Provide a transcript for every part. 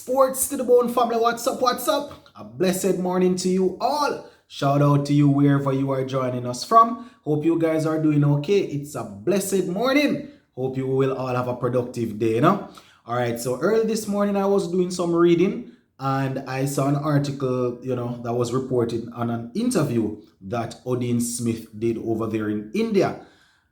Sports to the bone family, what's up, what's up? A blessed morning to you all. Shout out to you wherever you are joining us from. Hope you guys are doing okay. It's a blessed morning. Hope you will all have a productive day, Alright, so early this morning I was doing some reading and I saw an article, that was reported on an interview that Odean Smith did over there in India.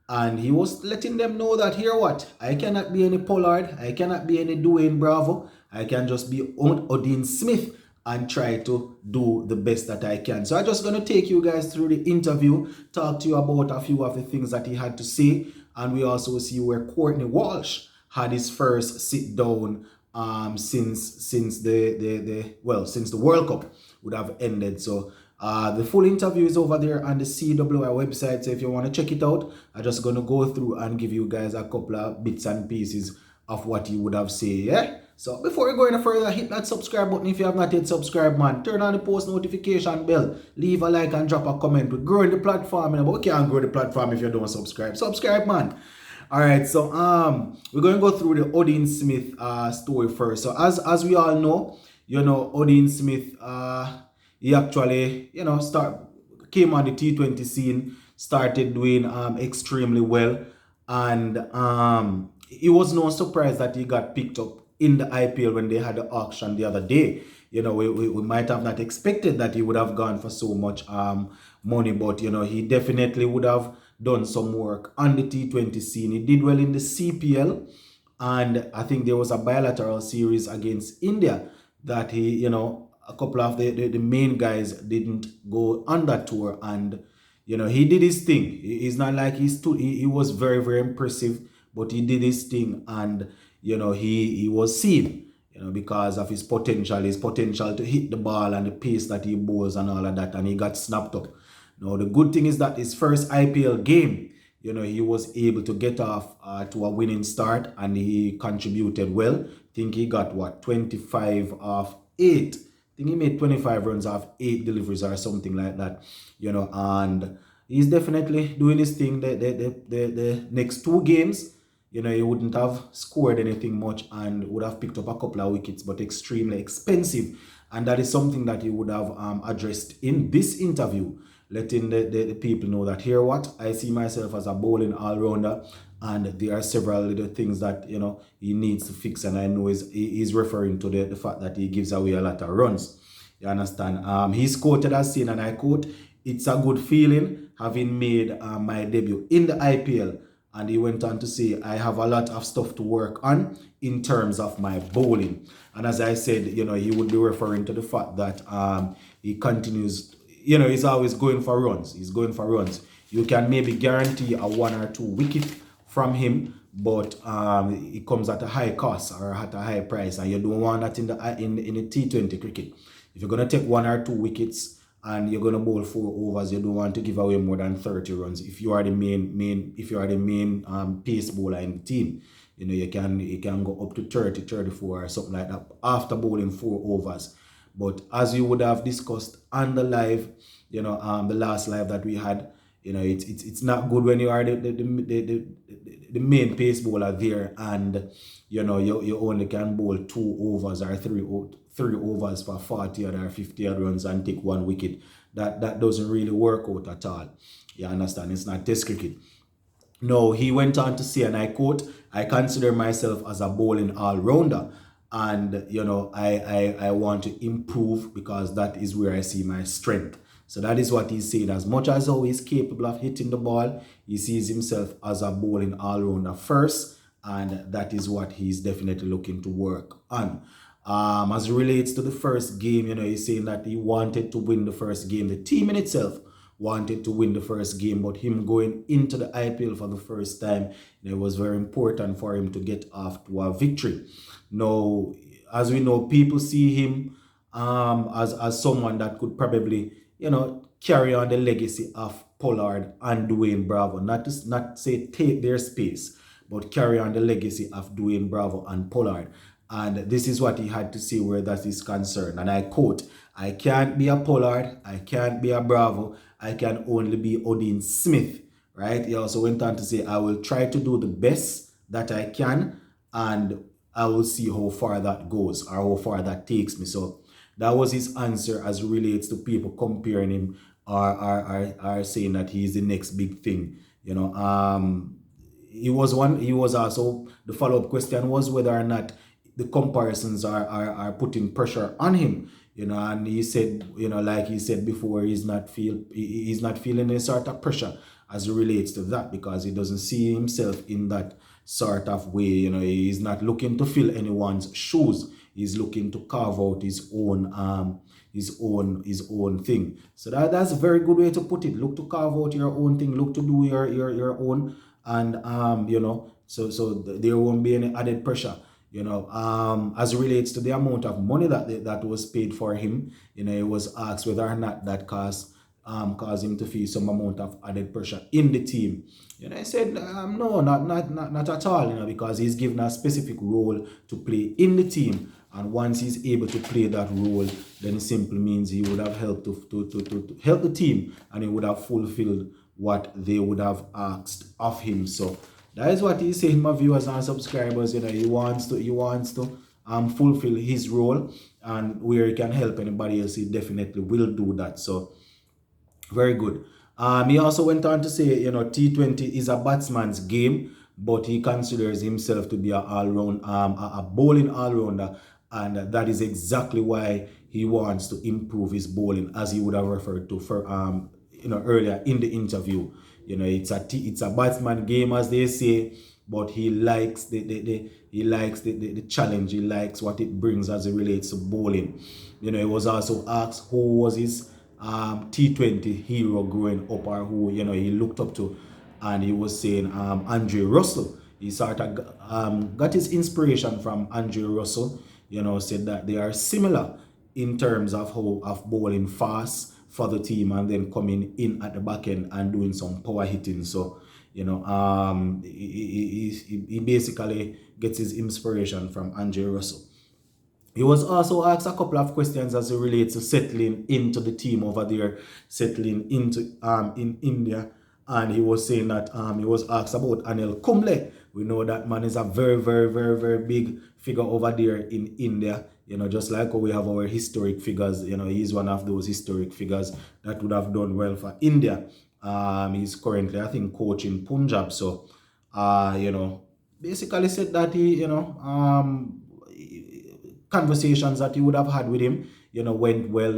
And he was letting them know that here what? I cannot be any Pollard. I cannot be any Dwayne Bravo. I can just be Odean Smith and try to do the best that I can. So I'm just going to take you guys through the interview, talk to you about a few of the things that he had to say. And we also see where Courtney Walsh had his first sit down since the World Cup would have ended. So the full interview is over there on the CWI website, so if you want to check it out, I'm just going to go through and give you guys a couple of bits and pieces of what he would have said, yeah? So before we go any further, hit that subscribe button if you have not yet subscribed, man. Turn on the post notification bell, leave a like and drop a comment. We're growing the platform, but we can't grow the platform if you don't subscribe. Subscribe, man. Alright, so we're going to go through the Odean Smith story first. So as we all know, Odean Smith he actually, came on the T20 scene, started doing extremely well, and it was no surprise that he got picked up in the IPL when they had the auction the other day. We might have not expected that he would have gone for so much money, but he definitely would have done some work on the T20 scene. He did well in the CPL, and I think there was a bilateral series against India that he, a couple of the main guys didn't go on that tour, and he did his thing. It's not like he was very, very impressive, but he did his thing, and he was seen because of his potential to hit the ball and the pace that he bowls and all of that, and he got snapped up. Now the good thing is that his first IPL game, he was able to get off to a winning start, and he contributed well. I think he got 25 off 8. I think he made 25 runs off 8 deliveries or something like that, and he's definitely doing his thing. The next 2 games, he wouldn't have scored anything much and would have picked up a couple of wickets, but extremely expensive. And that is something that he would have addressed in this interview, letting the people know that here what? I see myself as a bowling all-rounder, and there are several little things that he needs to fix, and I know he's referring to the fact that he gives away a lot of runs. You understand? He's quoted as saying, and I quote, "It's a good feeling having made my debut in the IPL." And he went on to say, "I have a lot of stuff to work on in terms of my bowling." And as I said, he would be referring to the fact that he continues, he's always going for runs. He's going for runs. You can maybe guarantee a 1 or 2 wicket from him, but it comes at a high cost or at a high price, and you don't want that in the T20 cricket. If you're going to take 1 or 2 wickets and you're going to bowl 4 overs, you don't want to give away more than 30 runs. If you are the main pace bowler in the team, you can go up to 30, 34 or something like that after bowling 4 overs. But as you would have discussed on the live, the last live that we had, it's not good when you are the main pace bowler there, and you only can bowl 2 overs or 3 overs for 40 or 50 runs and take 1 wicket. That doesn't really work out at all. You understand? It's not test cricket. No, he went on to say, and I quote, "I consider myself as a bowling all-rounder, and I want to improve because that is where I see my strength." So that is what he's saying. As much as how he's capable of hitting the ball, he sees himself as a bowling all-rounder first, and that is what he's definitely looking to work on. As it relates to the first game, he's saying that he wanted to win the first game. The team in itself wanted to win the first game, but him going into the IPL for the first time, it was very important for him to get off to a victory. Now, as we know, people see him as someone that could probably, carry on the legacy of Pollard and Dwayne Bravo. Not say take their space, but carry on the legacy of Dwayne Bravo and Pollard. And this is what he had to say where that is concerned. And I quote, "I can't be a Pollard, I can't be a Bravo, I can only be Odean Smith," right? He also went on to say, "I will try to do the best that I can, and I will see how far that goes or how far that takes me. So that was his answer as relates to people comparing him or saying that he's the next big thing. He was also, the follow-up question was whether or not the comparisons are putting pressure on him. And he said, like he said before, he's not feeling any sort of pressure as it relates to that, because he doesn't see himself in that sort of way. He's not looking to fill anyone's shoes. He's looking to carve out his own thing. So that's a very good way to put it. Look to carve out your own thing. Look to do your own, and so there won't be any added pressure. As it relates to the amount of money that was paid for him, he was asked whether or not that caused him to feel some amount of added pressure in the team. I said, no, not at all, because he's given a specific role to play in the team. And once he's able to play that role, then it simply means he would have helped to help the team, and he would have fulfilled what they would have asked of him. So that is what he's saying, my viewers and subscribers. He wants to fulfill his role, and where he can help anybody else, he definitely will do that. So very good. He also went on to say, T20 is a batsman's game, but he considers himself to be a bowling all-rounder, and that is exactly why he wants to improve his bowling, as he would have referred to for earlier in the interview. It's a batsman game, as they say, but he likes the challenge. He likes what it brings as it relates to bowling. He was also asked who was his T20 hero growing up, or who he looked up to, and he was saying Andre Russell. He sort of got his inspiration from Andre Russell. Said that they are similar in terms of bowling fast for the team and then coming in at the back end and doing some power hitting. So he basically gets his inspiration from Andre Russell. He was also asked a couple of questions as it relates to settling into the team over there, settling into in India. And he was saying that he was asked about Anil Kumble. We know that man is a very, very, very, very big figure over there in India. Just like how we have our historic figures, he's one of those historic figures that would have done well for India. He's currently, I think, coaching Punjab. So, basically said that he, conversations that he would have had with him, went well.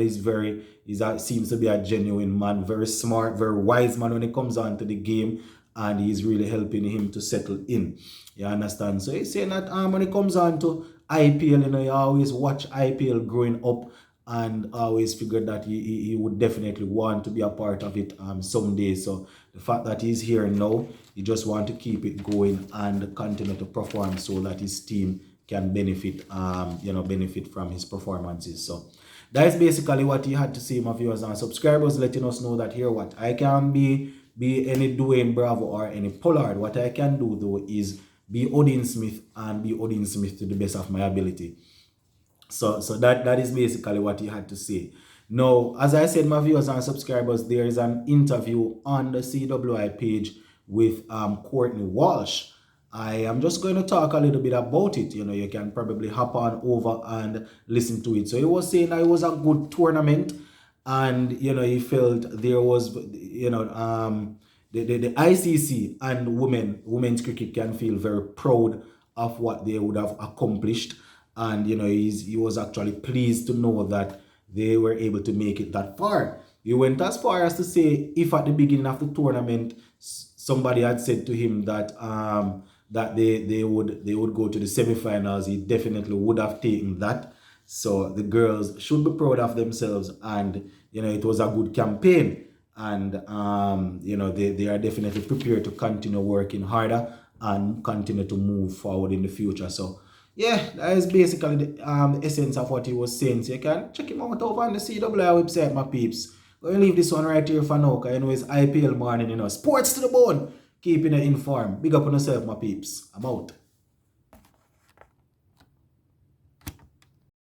Seems to be a genuine man, very smart, very wise man when it comes on to the game, and he's really helping him to settle in. You understand? So he's saying that when it comes on to IPL, you always watch IPL growing up, and always figured that he would definitely want to be a part of it someday. So the fact that he's here now, he just want to keep it going and continue to perform so that his team can benefit from his performances. So that is basically what he had to say, my viewers and subscribers, letting us know that here what I can be any Dwayne Bravo or any Pollard. What I can do though is be Odean Smith, and be Odean Smith to the best of my ability. So that is basically what he had to say. Now, as I said, my viewers and subscribers, there is an interview on the CWI page with Courtney Walsh. I am just going to talk a little bit about it. You can probably hop on over and listen to it. So he was saying that it was a good tournament, and he felt there was the ICC and women's cricket can feel very proud of what they would have accomplished, and he was actually pleased to know that they were able to make it that far. He went as far as to say, if at the beginning of the tournament somebody had said to him that they would go to the semi-finals, he definitely would have taken that. So the girls should be proud of themselves, and it was a good campaign, and they are definitely prepared to continue working harder and continue to move forward in the future. So yeah, that is basically the essence of what he was saying. So you can check him out over on the CWI website, my peeps. Going to leave this one right here for now, because it's IPL morning, sports to the bone, keeping you informed. Big up on yourself, my peeps. I'm out.